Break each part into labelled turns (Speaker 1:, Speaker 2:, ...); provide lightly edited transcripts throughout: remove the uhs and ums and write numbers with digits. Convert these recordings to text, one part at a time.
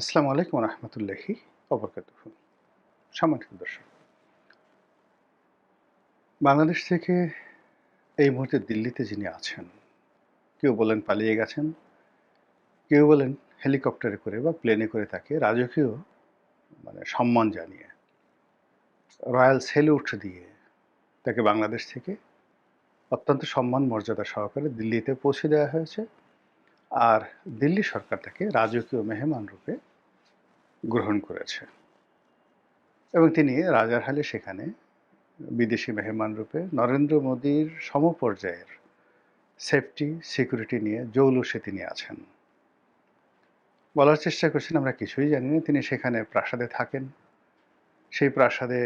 Speaker 1: আসসালামু আলাইকুম রহমতুল্লাহি ওবরকাতুহু। সম্মানিত দর্শক, বাংলাদেশ থেকে এই মুহূর্তে দিল্লিতে যিনি আছেন, কেউ বলেন পালিয়ে গেছেন, কেউ বলেন হেলিকপ্টারে করে বা প্লেনে করে তাকে রাজকীয় সম্মান জানিয়ে রয়্যাল স্যালুট দিয়ে তাকে বাংলাদেশ থেকে অত্যন্ত সম্মান মর্যাদা সহকারে দিল্লিতে পৌঁছে দেওয়া হয়েছে। আর দিল্লি সরকার তাকে রাজকীয় মেহমান রূপে গ্রহণ করেছে এবং তিনি রাজারহালে সেখানে বিদেশি মেহমান রূপে নরেন্দ্র মোদীর সমপর্যায়ের সেফটি সিকিউরিটি নিয়ে জৌলুসে তিনি আছেন। বলার চেষ্টা করছেন আমরা কিছুই জানি না। তিনি সেখানে প্রাসাদে থাকেন। সেই প্রাসাদে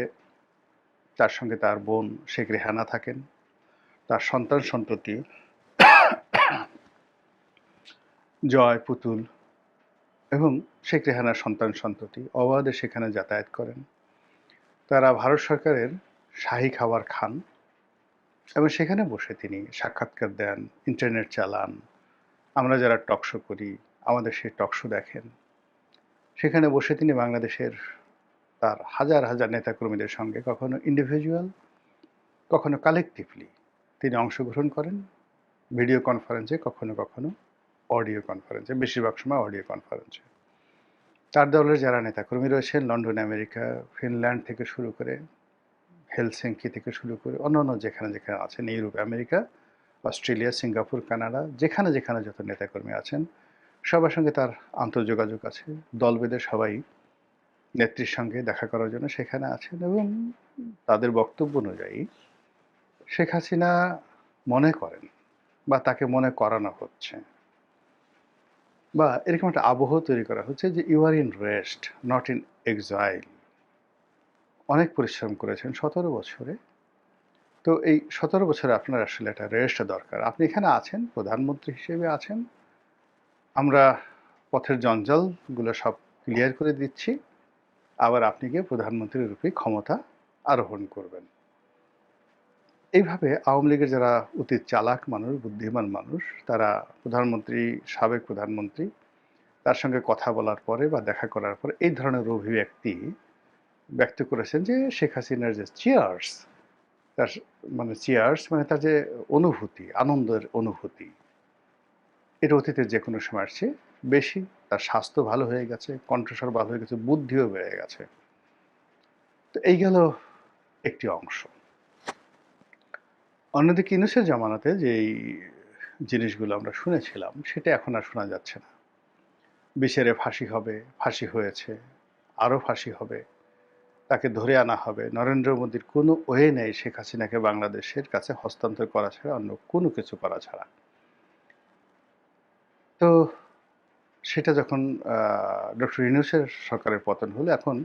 Speaker 1: তার সঙ্গে তার বোন শেখ রেহানা থাকেন। তার সন্তান সন্ততি জয়, পুতুল এবং শেখ রেহানার সন্তান সন্ততি অবাধে সেখানে যাতায়াত করেন। তারা ভারত সরকারের শাহী খাবার খান এবং সেখানে বসে তিনি সাক্ষাৎকার দেন, ইন্টারনেট চালান। আমরা যারা টকশো করি, আমাদের সেই টকশো দেখেন। সেখানে বসে তিনি বাংলাদেশের তার হাজার হাজার নেতাকর্মীদের সঙ্গে কখনো ইন্ডিভিজুয়াল, কখনো কালেকটিভলি তিনি অংশগ্রহণ করেন ভিডিও কনফারেন্সে, কখনো কখনো অডিও কনফারেন্সে, বেশিরভাগ সময় অডিও কনফারেন্সে। তার দলের যারা নেতাকর্মী রয়েছেন লন্ডন, আমেরিকা, ফিনল্যান্ড থেকে শুরু করে হেলসিঙ্কি থেকে শুরু করে অন্যান্য যেখানে যেখানে আছেন, Europe, America, Australia, Singapore, Canada, যেখানে যেখানে যত নেতাকর্মী আছেন সবার সঙ্গে তার আন্তর্যোগাযোগ আছে। দলবেঁধে সবাই নেত্রীর সঙ্গে দেখা করার জন্য সেখানে আছেন এবং তাদের বক্তব্য অনুযায়ী শেখ হাসিনা মনে করেন বা তাকে মনে করানো হচ্ছে বা এরকম একটা আবহ তৈরি করা হচ্ছে যে you are in rest, not in exile. অনেক পরিশ্রম করেছেন 17 বছরে। তো এই 17 বছরে আপনার আসলে একটা রেস্ট দরকার। আপনি এখানে আছেন, প্রধানমন্ত্রী হিসেবে আছেন। আমরা পথের জঞ্জালগুলো সব ক্লিয়ার করে দিচ্ছি। আবার আপনি গিয়ে প্রধানমন্ত্রীর রূপে ক্ষমতা আরোহণ করবেন। এইভাবে আওয়ামী লীগের যারা অতি চালাক মানুষ, বুদ্ধিমান মানুষ, তারা প্রধানমন্ত্রী, সাবেক প্রধানমন্ত্রী তার সঙ্গে কথা বলার পরে বা দেখা করার পরে এই ধরনের অভিব্যক্তি ব্যক্ত করেছেন যে শেখ হাসিনার যে চিয়ার্স, তার চিয়ার্স মানে তার যে অনুভূতি, আনন্দের অনুভূতি, এটা অতীতের যে কোনো সময় আসছে বেশি। তার স্বাস্থ্য ভালো হয়ে গেছে, কণ্ঠস্বর ভালো হয়ে গেছে, বুদ্ধিও বেড়ে গেছে। তো এই গেল একটি অংশ। অন্যদিকে ইউনূসের জামানাতে যেই জিনিসগুলো আমরা শুনেছিলাম সেটা এখন আর শোনা যাচ্ছে না। বিচারে ফাঁসি হবে, ফাঁসি হয়েছে, আরও ফাঁসি হবে, তাকে ধরে আনা হবে। নরেন্দ্র মোদীর কোনো ওয়ে নেই শেখ হাসিনাকে বাংলাদেশের কাছে হস্তান্তর করা ছাড়া, অন্য কোনো কিছু করা ছাড়া। তো সেটা যখন ডক্টর ইউনূসের সরকারের পতন হলো, এখন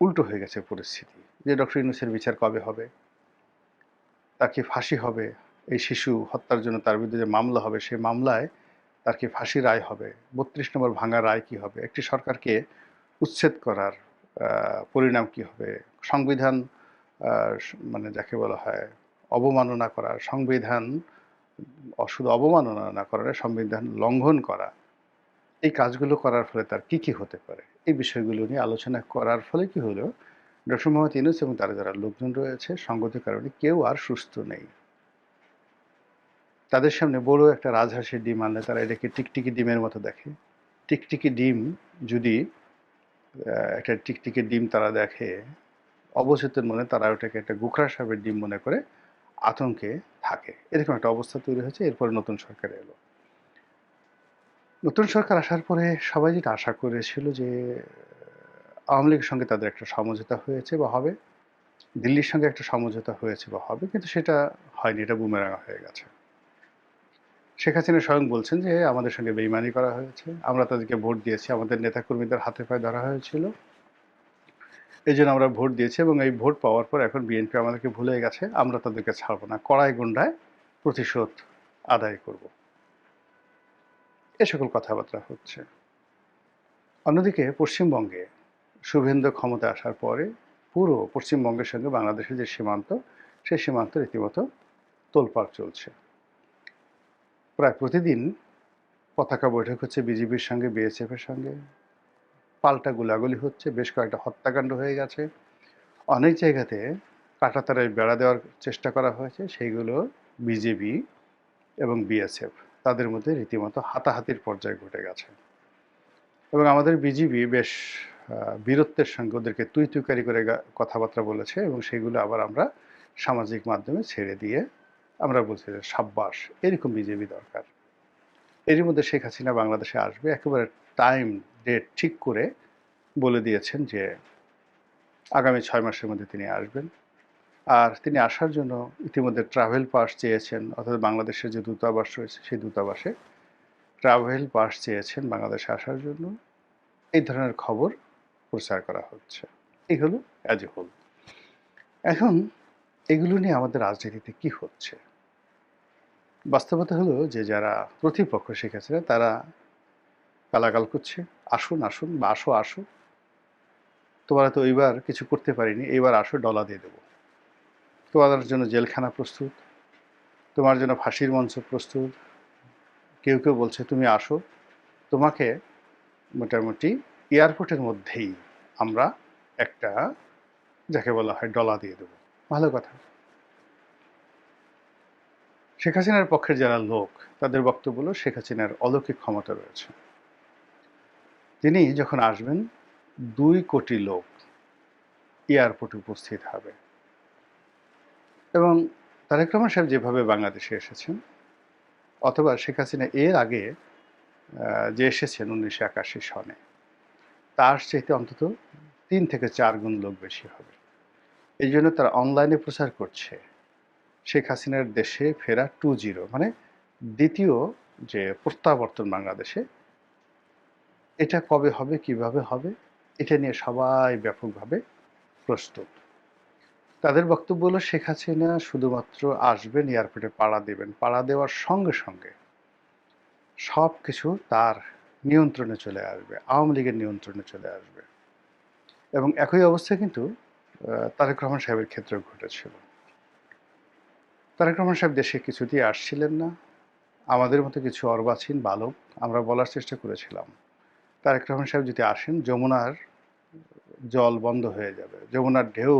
Speaker 1: উল্টো হয়ে গেছে পরিস্থিতি যে ডক্টর ইউনূসের বিচার কবে হবে, তার কি ফাঁসি হবে, এই শিশু হত্যার জন্য তার বিরুদ্ধে যে মামলা হবে সেই মামলায় তার কি ফাঁসি রায় হবে, ৩২ নম্বর ভাঙা রায় কি হবে, একটি সরকারকে উচ্ছেদ করার পরিণাম কি হবে, সংবিধান যাকে বলা হয় অবমাননা করা, সংবিধান শুধু অবমাননা না করা, সংবিধান লঙ্ঘন করা, এই কাজগুলো করার ফলে তার কি কি হতে পারে, এই বিষয়গুলো নিয়ে আলোচনা করার ফলে কি হলো, ডক্টর মোহাম্মদ ইউনূস এবং তারা যারা লোকজন রয়েছে সঙ্গত কারণে কেউ আর সুস্থ নেই। তাদের সামনে বড় একটা রাজহাঁসের ডিম আনলে তারা এটাকে টিকটিকি ডিমের মতো দেখে। টিকটিকি ডিম যদি একটা টিকটিকি ডিম তারা দেখে, অবচেতন মনে তারা ওটাকে একটা গোখরা সাপের ডিম মনে করে আতঙ্কে থাকে। এরকম একটা অবস্থা তৈরি হয়েছে। এরপরে নতুন সরকার এলো। নতুন সরকার আসার পরে সবাই যেটা আশা করেছিল যে আওয়ামী লীগের সঙ্গে তাদের একটা সমঝোতা হয়েছে বা হবে, দিল্লির সঙ্গে একটা সমঝোতা হয়েছে বা হবে, কিন্তু সেটা হয়নি। এটা বুমেরাং হয়ে গেছে। শেখ হাসিনা স্বয়ং বলছেন যে আমাদের সঙ্গে বেইমানি করা হয়েছে, আমরা তাদেরকে ভোট দিয়েছি, আমাদের নেতাকর্মীদের হাতে পায়ে ধরা হয়েছিল, এই জন্য আমরা ভোট দিয়েছি এবং এই ভোট পাওয়ার পর এখন বিএনপি আমাদেরকে ভুলে গেছে, আমরা তাদেরকে ছাড়বো না, কড়াই গুন্ডায় প্রতিশোধ আদায় করব, এ সকল কথাবার্তা হচ্ছে। অন্যদিকে পশ্চিমবঙ্গে শুভেন্দু ক্ষমতা আসার পরে পুরো পশ্চিমবঙ্গের সঙ্গে বাংলাদেশের যে সীমান্ত, সেই সীমান্ত রীতিমতো তোলপাড় চলছে। প্রায় প্রতিদিন পতাকা বৈঠক হচ্ছে বিজিবির সঙ্গে, বিএসএফের সঙ্গে। পাল্টা গোলাগুলি হচ্ছে, বেশ কয়েকটা হত্যাকাণ্ড হয়ে গেছে। অনেক জায়গাতে কাঁটাতারের বেড়া দেওয়ার চেষ্টা করা হয়েছে, সেইগুলো বিজেপি এবং বিএসএফ তাদের মধ্যে রীতিমতো হাতাহাতির পর্যায়ে ঘটে গেছে। এবং আমাদের বিজিবি বেশ বীরত্বের সঙ্গে ওদেরকে তুই তুইকারি করে কথাবার্তা বলেছে, এবং সেগুলো আবার আমরা সামাজিক মাধ্যমে ছেড়ে দিয়ে আমরা বলছি যে সাব্বাস, এরকম বিজেপি দরকার। এরই মধ্যে শেখ হাসিনা বাংলাদেশে আসবে, একেবারে টাইম ডেট ঠিক করে বলে দিয়েছেন যে আগামী 6 মাসের মধ্যে তিনি আসবেন। আর তিনি আসার জন্য ইতিমধ্যে ট্রাভেল পাস চেয়েছেন, অর্থাৎ বাংলাদেশের যে দূতাবাস রয়েছে সেই দূতাবাসে ট্রাভেল পাস চেয়েছেন বাংলাদেশে আসার জন্য। এই ধরনের খবর প্রচার করা হচ্ছে। এই হলো অ্যাজ এ হোল। এখন এগুলো নিয়ে আমাদের রাজনীতিতে কি হচ্ছে? বাস্তবতা হলো যে যারা প্রতিপক্ষ শেখ হাসিনা তারা গালাগাল করছে, আসুন আসুন বা আসো আসো, তোমরা তো এইবার কিছু করতে পারিনি, এইবার আসো, ডলা দিয়ে দেবো, তোমাদের জন্য জেলখানা প্রস্তুত, তোমার জন্য ফাঁসির মঞ্চ প্রস্তুত। কেউ কেউ বলছে তুমি আসো, তোমাকে মোটামুটি এয়ারপোর্টের মধ্যেই আমরা একটা, যাকে বলা হয়, ডলা দিয়ে দেবো। ভালো কথা। শেখ হাসিনার পক্ষের যারা লোক তাদের বক্তব্য হলো শেখ হাসিনার অলৌকিক ক্ষমতা রয়েছে। তিনি যখন আসবেন 2 কোটি লোক এয়ারপোর্টে উপস্থিত হবে। এবং তারেক রহমান সাহেব যেভাবে বাংলাদেশে এসেছেন, অথবা শেখ হাসিনা এর আগে যে এসেছেন 1981 সনে, তার চাইতে অন্তত 3 থেকে 4 গুণ লোক বেশি হবে। এই জন্য তারা অনলাইনে প্রচার করছে শেখ হাসিনার দেশে ফেরা 2.0, মানে দ্বিতীয় যে প্রত্যাবর্তন বাংলাদেশে, এটা কবে হবে, কিভাবে হবে, এটা নিয়ে সবাই ব্যাপকভাবে প্রস্তুত। তাদের বক্তব্য হলো শেখ হাসিনা শুধুমাত্র আসবেন, এয়ারপোর্টে পাড়া দেবেন, পাড়া দেওয়ার সঙ্গে সঙ্গে সব কিছু তার নিয়ন্ত্রণে চলে আসবে, আওয়ামী লীগের নিয়ন্ত্রণে চলে আসবে। এবং একই অবস্থা কিন্তু তারেক রহমান সাহেবের ক্ষেত্রেও ঘটেছিল। তারেক রহমান সাহেব দেশে কিছুতেই আসছিলেন না। আমাদের মতো কিছু অর্বাচীন বালক আমরা বলার চেষ্টা করেছিলাম, তারেক রহমান সাহেব যদি আসেন যমুনার জল বন্ধ হয়ে যাবে, যমুনার ঢেউ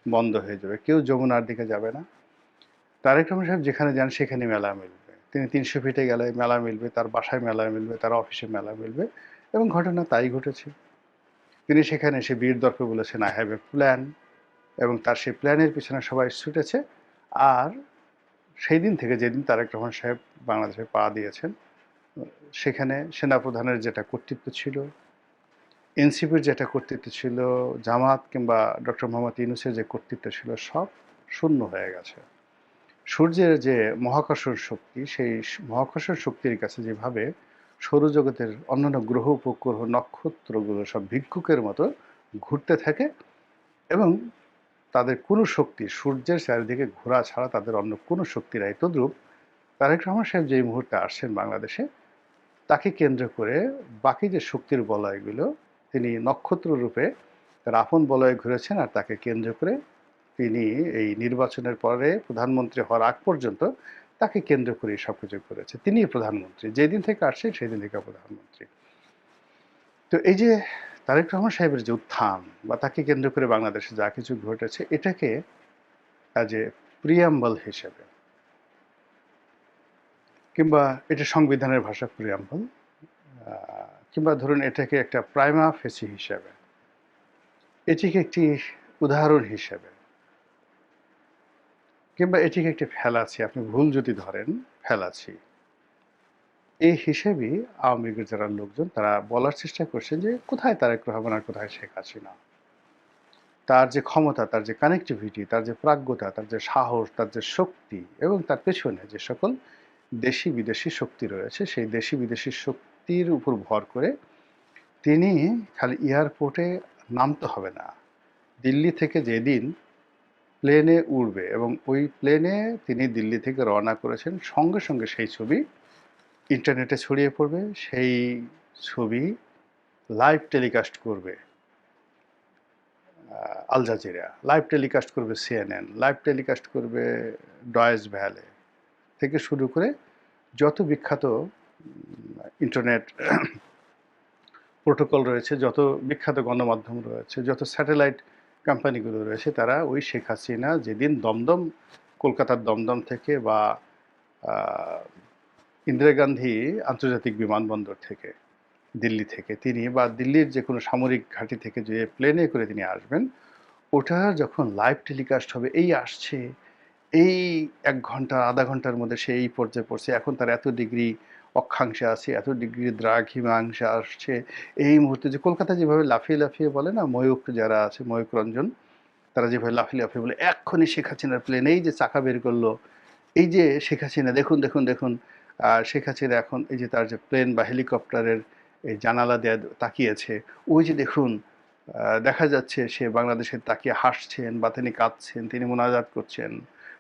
Speaker 1: বন্ধ হয়ে যাবে, কেউ যমুনার দিকে যাবে না। তারেক রহমান সাহেব যেখানে যান সেখানে মেলা মিলবে, তিনি 300 ফিটে গেলে মেলা মিলবে, তার বাসায় মেলা মিলবে, তার অফিসে মেলা মিলবে। এবং ঘটনা তাই ঘটেছে। তিনি সেখানে এসে বীর দর্পে বলেছেন আই হ্যাভ এ প্ল্যান, এবং তার সেই প্ল্যানের পিছনে সবাই ছুটেছে। আর সেই দিন থেকে, যেদিন তারেক রহমান সাহেব বাংলাদেশে পা দিয়েছেন, সেখানে সেনাপ্রধানের যেটা কর্তৃত্ব ছিল, এনসিপির যেটা কর্তৃত্ব ছিল, জামাত কিংবা ডক্টর মোহাম্মদ ইউনূসের যে কর্তৃত্ব ছিল, সব শূন্য হয়ে গেছে। সূর্যের যে মহাকর্ষণ শক্তি, সেই মহাকর্ষণ শক্তির কাছে যেভাবে সৌরজগতের অন্যান্য গ্রহ উপগ্রহ নক্ষত্রগুলো সব ভিক্ষুকের মতো ঘুরতে থাকে, এবং তাদের কোনো শক্তি, সূর্যের চারিদিকে ঘোরা ছাড়া তাদের অন্য কোনো শক্তি নাই, তদ্রূপ তারেক রহমান সাহেব যেই মুহূর্তে আসছেন বাংলাদেশে, তাকে কেন্দ্র করে বাকি যে শক্তির বলয়গুলো, তিনি নক্ষত্র রূপে তার আপন বলয়ে ঘুরেছেন। আর তাকে কেন্দ্র করে তিনি এই নির্বাচনের পরে প্রধানমন্ত্রী হওয়ার আগ পর্যন্ত তাকে কেন্দ্র করে সব কিছু করেছে। তিনিই প্রধানমন্ত্রী, যেদিন থেকে আসছেন সেদিন থেকে প্রধানমন্ত্রী। তো এই যে তারেক রহমান সাহেবের যে উত্থান, বা তাকে কেন্দ্র করে বাংলাদেশে যা কিছু ঘটেছে, এটাকে অ্যাজ এ প্রিয়াম্বল হিসেবে, কিংবা এটা সংবিধানের ভাষা প্রিয়াম্বল, কিংবা ধরুন এটাকে একটা প্রাইমা ফেসি হিসাবে, এটিকে একটি উদাহরণ হিসেবে, কিংবা এটিকে একটি ফেলাছি, আপনি ভুল যদি ধরেন, ফেলাছি, এই হিসেবেই আওয়ামী লীগের যারা লোকজন তারা বলার চেষ্টা করছেন যে কোথায় তারেক রহমান আর কোথায় শেখ হাসিনা। তার যে ক্ষমতা, তার যে কানেক্টিভিটি, তার যে প্রাজ্ঞতা, তার যে সাহস, তার যে শক্তি, এবং তার পেছনে যে সকল দেশি বিদেশি শক্তি রয়েছে, সেই দেশি বিদেশি শক্তির উপর ভর করে তিনি খালি এয়ারপোর্টে নামতে হবে না, দিল্লি থেকে যেদিন প্লেনে উঠবে এবং ওই প্লেনে তিনি দিল্লি থেকে রওনা করেছেন, সঙ্গে সঙ্গে সেই ছবি ইন্টারনেটে ছড়িয়ে পড়বে। সেই ছবি লাইভ টেলিকাস্ট করবে আল জাজিরা, লাইভ টেলিকাস্ট করবে সিএনএন, লাইভ টেলিকাস্ট করবে ডয়েচ ভ্যালে, থেকে শুরু করে যত বিখ্যাত ইন্টারনেট প্রোটোকল রয়েছে, যত বিখ্যাত গণমাধ্যম রয়েছে, যত স্যাটেলাইট কোম্পানিগুলো রয়েছে, তারা ওই শেখ হাসিনা যেদিন দমদম, কলকাতার দমদম থেকে বা ইন্দিরা গান্ধী আন্তর্জাতিক বিমানবন্দর থেকে, দিল্লি থেকে তিনি বা দিল্লির যে কোনো সামরিক ঘাঁটি থেকে যে প্লেনে করে তিনি আসবেন, ওটা যখন লাইভ টেলিকাস্ট হবে, এই আসছে, এই ১ ঘন্টা আধা ঘন্টার মধ্যে সে এই পর্যায়ে পড়ছে, এখন তার এত ডিগ্রি অক্ষাংশে আছে, এত ডিগ্রি দ্রাঘিমাংশে আসছে, এই মুহূর্তে যে কলকাতায় যেভাবে লাফিয়ে লাফিয়ে বলে না, ময়ূক যারা আছে, ময়ূক রঞ্জন, তারা যেভাবে লাফিয়ে লাফিয়ে বলে এক্ষুনি শেখ হাসিনার প্লেন এই যে চাকা বের করলো, এই যে শেখ হাসিনা দেখুন দেখুন দেখুন, শেখ হাসিনা এখন এই যে তার যে প্লেন বা হেলিকপ্টারের এই জানালা দিয়ে তাকিয়েছে, ওই যে দেখুন দেখা যাচ্ছে সে বাংলাদেশের তাকিয়ে হাসছেন বা তিনি কাঁদছেন, তিনি মোনাজাত করছেন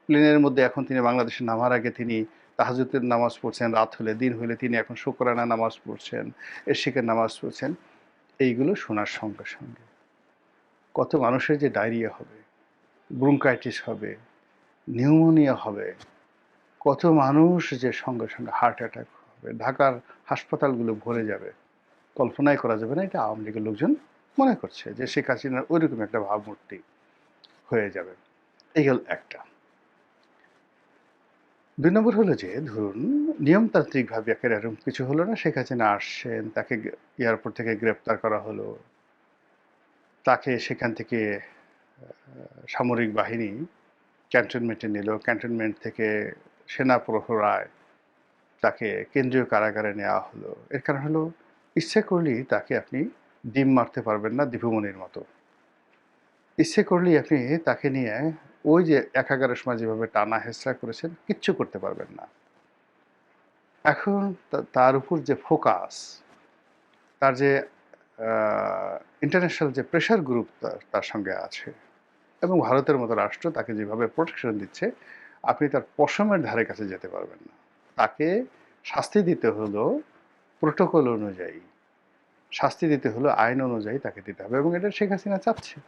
Speaker 1: প্লেনের মধ্যে। এখন তিনি বাংলাদেশে নামার আগে তিনি তাহাজ্জুদের নামাজ পড়ছেন, রাত হলে দিন হলে তিনি এখন শুকরানা নামাজ পড়ছেন, এশিকের নামাজ পড়ছেন। এইগুলো শোনার সঙ্গে সঙ্গে কত মানুষের যে ডায়রিয়া হবে, ব্রঙ্কাইটিস হবে, নিউমোনিয়া হবে, কত মানুষ যে সঙ্গে সঙ্গে হার্ট অ্যাটাক হবে, ঢাকার হাসপাতালগুলো ভরে যাবে, কল্পনাই করা যাবে না। এটা আওয়ামী লীগের লোকজন মনে করছে যে শেখ হাসিনার ওইরকম একটা ভাবমূর্তি হয়ে যাবে। এই গেল একটা। ২ নম্বর হলো যে ধরুন নিয়মতান্ত্রিকভাবে এরকম কিছু হলো না, শেখ হাসিনা আসছেন, তাকে এয়ারপোর্ট থেকে গ্রেপ্তার করা হলো, তাকে সেখান থেকে সামরিক বাহিনী ক্যান্টনমেন্টে নিল, ক্যান্টনমেন্ট থেকে সেনা প্রহরায় তাকে কেন্দ্রীয় কারাগারে নেওয়া হলো। এর কারণ হলো ইচ্ছে করলেই তাকে আপনি ডিম মারতে পারবেন না দীপুমণির মতো। ইচ্ছে করলেই আপনি তাকে নিয়ে ওই যে একাগারের সময় যেভাবে টানা হেঁচড়া করেছেন, কিচ্ছু করতে পারবেন না। এখন তার উপর যে ফোকাস, তার যে ইন্টারন্যাশনাল যে প্রেশার গ্রুপ তার সঙ্গে আছে, এবং ভারতের মতো রাষ্ট্র তাকে যেভাবে প্রোটেকশন দিচ্ছে, আপনি তার পশমের ধারে কাছে যেতে পারবেন না। তাকে শাস্তি দিতে হলো প্রোটোকল অনুযায়ী, শাস্তি দিতে হলো আইন অনুযায়ী তাকে দিতে হবে, এবং এটা শেখ হাসিনা চাচ্ছে।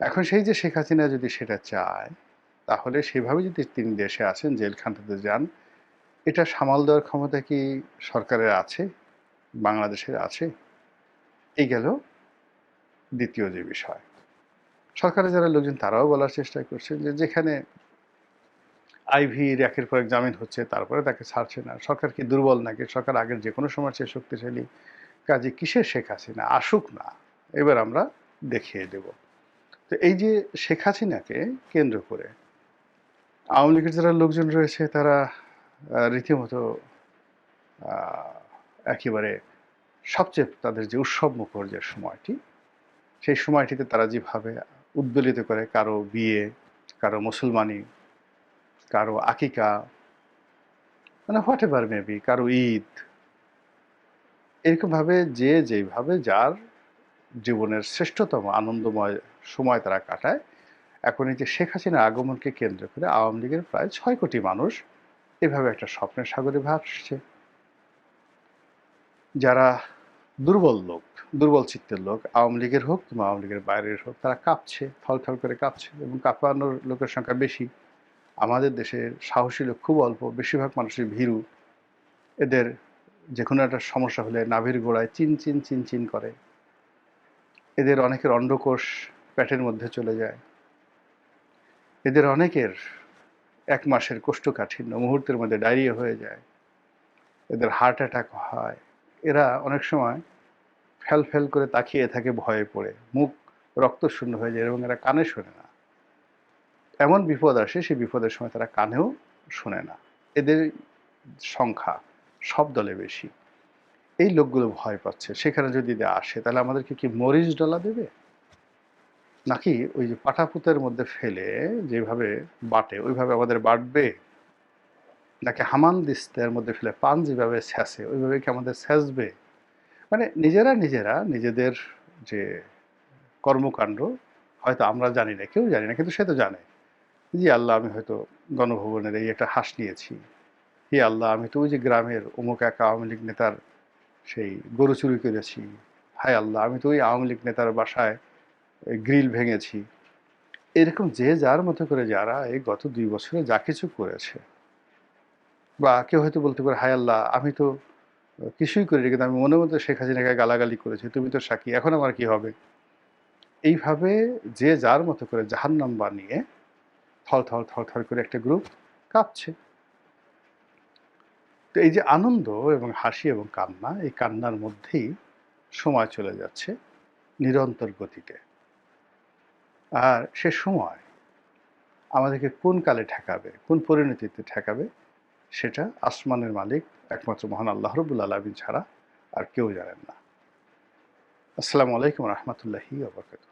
Speaker 1: এখন সেই যে শেখ হাসিনা যদি সেটা চায়, তাহলে সেভাবে যদি তিনি দেশে আসেন, জেলখানাতে যান, এটা সামাল দেওয়ার ক্ষমতা কি সরকারের আছে, বাংলাদেশের আছে? এই গেল দ্বিতীয় যে বিষয়। সরকারের যারা লোকজন তারাও বলার চেষ্টা করছেন যে যেখানে আইভির একের পর এক জামিন হচ্ছে, তারপরে তাকে ছাড়ছে না, সরকার কি দুর্বল নাকি? সরকার আগের যে কোনো সময় চেয়ে শক্তিশালী, কাজে কিসের শেখ হাসিনা আসুক না, এবার আমরা দেখিয়ে দেব। তো এই যে শেখ হাসিনাকে কেন্দ্র করে আওয়ামী লীগের যারা লোকজন রয়েছে, তারা রীতিমতো একেবারে সবচেয়ে তাদের যে উৎসব মুখর যে সময়টি, সেই সময়টিতে তারা যেভাবে উদ্বেলিত করে কারো বিয়ে, কারো মুসলমানি, কারো আকিকা, মানে হোয়াট এভার মেবি, কারো ঈদ, এরকমভাবে যে যেভাবে যার জীবনের শ্রেষ্ঠতম আনন্দময় সময় তারা কাটায়। এখন এই যে শেখ হাসিনার আগমনকে কেন্দ্র করে আওয়ামী লীগের প্রায় ৬ কোটি মানুষ এভাবে একটা স্বপ্নের সাগরে ভাসছে। যারা দুর্বল লোক, দুর্বল চিত্তের লোক, আওয়ামী লীগের হোক কিংবা আওয়ামী লীগের বাইরের হোক, তারা কাঁপছে, থলথল করে কাঁপছে, এবং কাঁপানোর লোকের সংখ্যা বেশি। আমাদের দেশের সাহসী লোক খুব অল্প, বেশিরভাগ মানুষই ভীরু। এদের যে কোনো একটা সমস্যা হলে নাভির গোড়ায় চিন চিন চিন চিন করে। এদের অনেকের অন্ডকোষ পেটের মধ্যে চলে যায়। এদের অনেকের ১ মাসের কোষ্ঠকাঠিন্য মুহূর্তের মধ্যে ডায়রিয়া হয়ে যায়। এদের হার্ট অ্যাটাক হয়। এরা অনেক সময় ফ্যাল ফ্যাল করে তাকিয়ে থাকে ভয়ে পড়ে, মুখ রক্তশূন্য হয়ে যায়, এবং এরা কানে শোনে না। এমন বিপদ আসে, সেই বিপদের সময় তারা কানেও শোনে না। এদের সংখ্যা সব দলে বেশি। এই লোকগুলো ভয় পাচ্ছে। সেখানে যদি আসে, তাহলে আমাদেরকে কি মরিচ ডলা দেবে, নাকি ওই যে পাটাপুতের মধ্যে ফেলে যেভাবে বাটে ওইভাবে আমাদের বাটবে, নাকি হামান দিস্তের মধ্যে ফেলে পান যেভাবে ছ্যাঁচে ওইভাবে কি আমাদের ছ্যাঁচবে? মানে নিজেরা নিজেরা নিজেদের যে কর্মকাণ্ড হয়তো আমরা জানি না, কেউ জানি না, কিন্তু সে তো জানে। জি আল্লাহ, আমি হয়তো গণভবনের এই একটা হাঁস নিয়েছি, হে আল্লাহ আমি তো ওই যে গ্রামের অমুক এক আওয়ামী লীগ নেতার সেই গরু চুরি করেছি, হায় আল্লাহ আমি তো ওই আওয়ামী লীগ নেতার বাসায় গ্রিল ভেঙেছি। এরকম যে যার মতো করে যারা এই গত ২ বছরে যা কিছু করেছে, বা কেউ হয়তো বলতে পারে হায় আল্লাহ আমি তো কিছুই করিনি, কিন্তু আমি মনে মধ্যে শেখ হাসিনাকে গালাগালি করেছি, তুমি তো সাক্ষী, এখন আমার কি হবে? এইভাবে যে যার মতো করে জাহান্নাম বানিয়ে থল থল থল করে একটা গ্রুপ কাঁপছে। তো এই যে আনন্দ এবং হাসি এবং কান্না, এই কান্নার মধ্যেই সময় চলে যাচ্ছে নিরন্তর গতিতে। আর সে সময় আমাদেরকে কোন কালে ঠেকাবে, কোন পরিণতিতে ঠেকাবে, সেটা আসমানের মালিক একমাত্র মহান আল্লাহ রাব্বুল আলামিন ছাড়া আর কেউ জানেন না। আসসালামু আলাইকুম রহমতুল্লাহি ওয়া বারাকাতুহু।